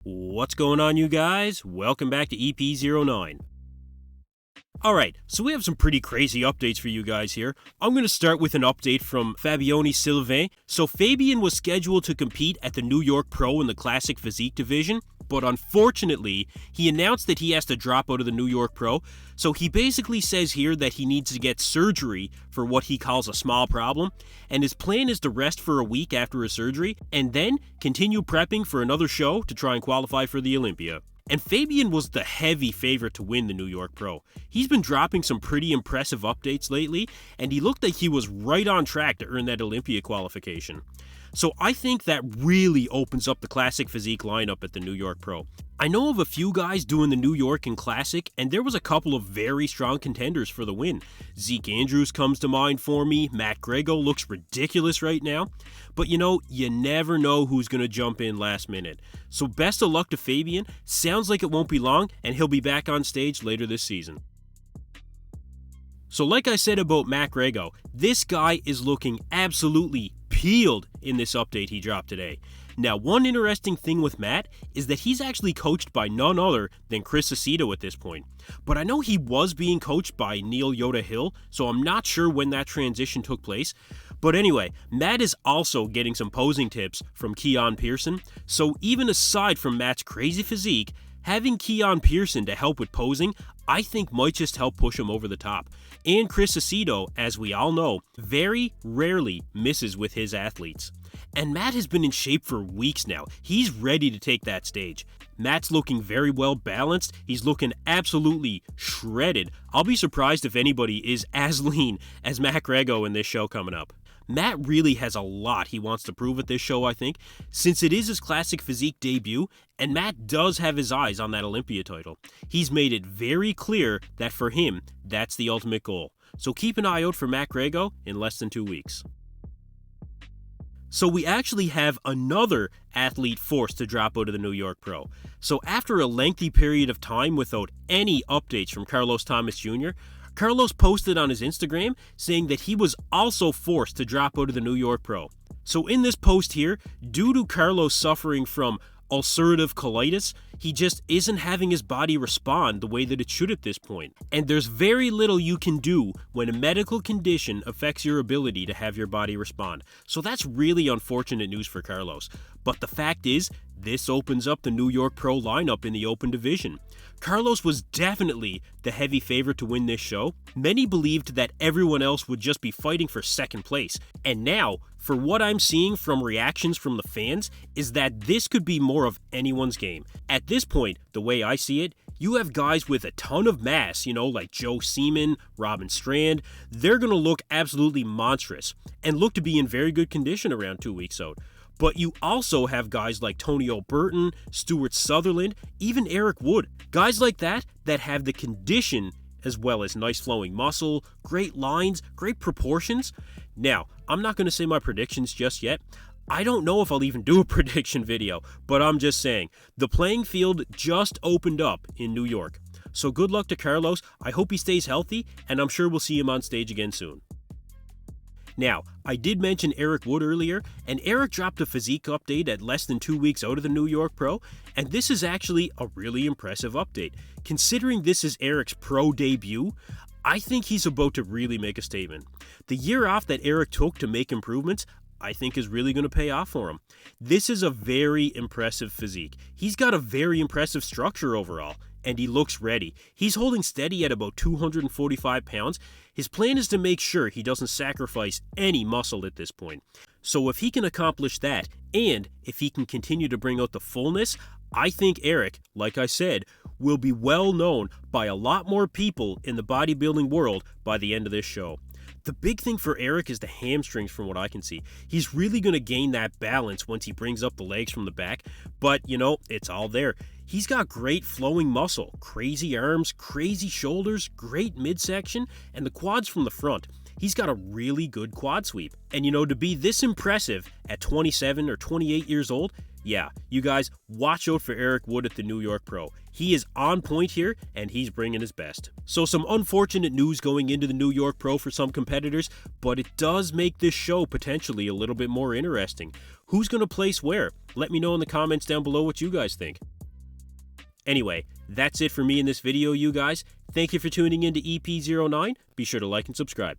What's going on, you guys? Welcome back to EP09. Alright, so we have some pretty crazy updates for you guys here. I'm going to start with an update from Fabiony Sylvain. So Fabian was scheduled to compete at the New York Pro in the Classic Physique division, but unfortunately, he announced that he has to drop out of the New York Pro. So he basically says here that he needs to get surgery for what he calls a small problem, and his plan is to rest for a week after his surgery, and then continue prepping for another show to try and qualify for the Olympia. And Fabian was the heavy favorite to win the New York Pro. He's been dropping some pretty impressive updates lately, and he looked like he was right on track to earn that Olympia qualification. So I think that really opens up the Classic Physique lineup at the New York Pro. I know of a few guys doing the New York and Classic, and there was a couple of very strong contenders for the win. Zeke Andrews comes to mind for me. Matt Greggo looks ridiculous right now. But you never know who's going to jump in last minute. So best of luck to Fabian. Sounds like it won't be long, and he'll be back on stage later this season. So like I said about Matt Greggo, this guy is looking absolutely peeled in this update he dropped today. Now, one interesting thing with Matt is that he's actually coached by none other than Chris Aceto at this point. But I know he was being coached by Neil Yoda Hill, so I'm not sure when that transition took place. But anyway, Matt is also getting some posing tips from Keon Pearson, so even aside from Matt's crazy physique, having Keon Pearson to help with posing, I think might just help push him over the top. And Chris Aceto, as we all know, very rarely misses with his athletes. And Matt has been in shape for weeks now. He's ready to take that stage. Matt's looking very well balanced. He's looking absolutely shredded. I'll be surprised if anybody is as lean as Matt Greggo in this show coming up. Matt really has a lot he wants to prove at this show, I think, since it is his Classic Physique debut, and Matt does have his eyes on that Olympia title. He's made it very clear that for him, that's the ultimate goal. So keep an eye out for Matt Greggo in less than 2 weeks. So we actually have another athlete forced to drop out of the New York Pro. So after a lengthy period of time without any updates from Carlos Thomas Jr., Carlos posted on his Instagram saying that he was also forced to drop out of the New York Pro. So in this post here, due to Carlos suffering from ulcerative colitis, he just isn't having his body respond the way that it should at this point. And there's very little you can do when a medical condition affects your ability to have your body respond. So that's really unfortunate news for Carlos. But the fact is, this opens up the New York Pro lineup in the open division. Carlos was definitely the heavy favorite to win this show. Many believed that everyone else would just be fighting for second place. And now, for what I'm seeing from reactions from the fans, is that this could be more of anyone's game. At this point, the way I see it, you have guys with a ton of mass, like Joe Seaman, Robin Strand. They're going to look absolutely monstrous and look to be in very good condition around 2 weeks out. But you also have guys like Tony O'Burton, Stuart Sutherland, even Eric Wood. Guys like that have the condition as well as nice flowing muscle, great lines, great proportions. Now, I'm not going to say my predictions just yet. I don't know if I'll even do a prediction video, but I'm just saying, the playing field just opened up in New York. So good luck to Carlos. I hope he stays healthy, and I'm sure we'll see him on stage again soon. Now, I did mention Eric Wood earlier, and Eric dropped a physique update at less than 2 weeks out of the New York Pro, and this is actually a really impressive update. Considering this is Eric's pro debut, I think he's about to really make a statement. The year off that Eric took to make improvements, I think is really going to pay off for him. This is a very impressive physique. He's got a very impressive structure overall, and he looks ready. He's holding steady at about 245 pounds. His plan is to make sure he doesn't sacrifice any muscle at this point. So if he can accomplish that, and if he can continue to bring out the fullness, I think Eric, like I said, will be well known by a lot more people in the bodybuilding world by the end of this show. The big thing for Eric is the hamstrings from what I can see. He's really going to gain that balance once he brings up the legs from the back, but it's all there. He's got great flowing muscle, crazy arms, crazy shoulders, great midsection, and the quads from the front. He's got a really good quad sweep. And to be this impressive at 27 or 28 years old, yeah, you guys, watch out for Eric Wood at the New York Pro. He is on point here, and he's bringing his best. So some unfortunate news going into the New York Pro for some competitors, but it does make this show potentially a little bit more interesting. Who's going to place where? Let me know in the comments down below what you guys think. Anyway, that's it for me in this video, you guys. Thank you for tuning in to EP09. Be sure to like and subscribe.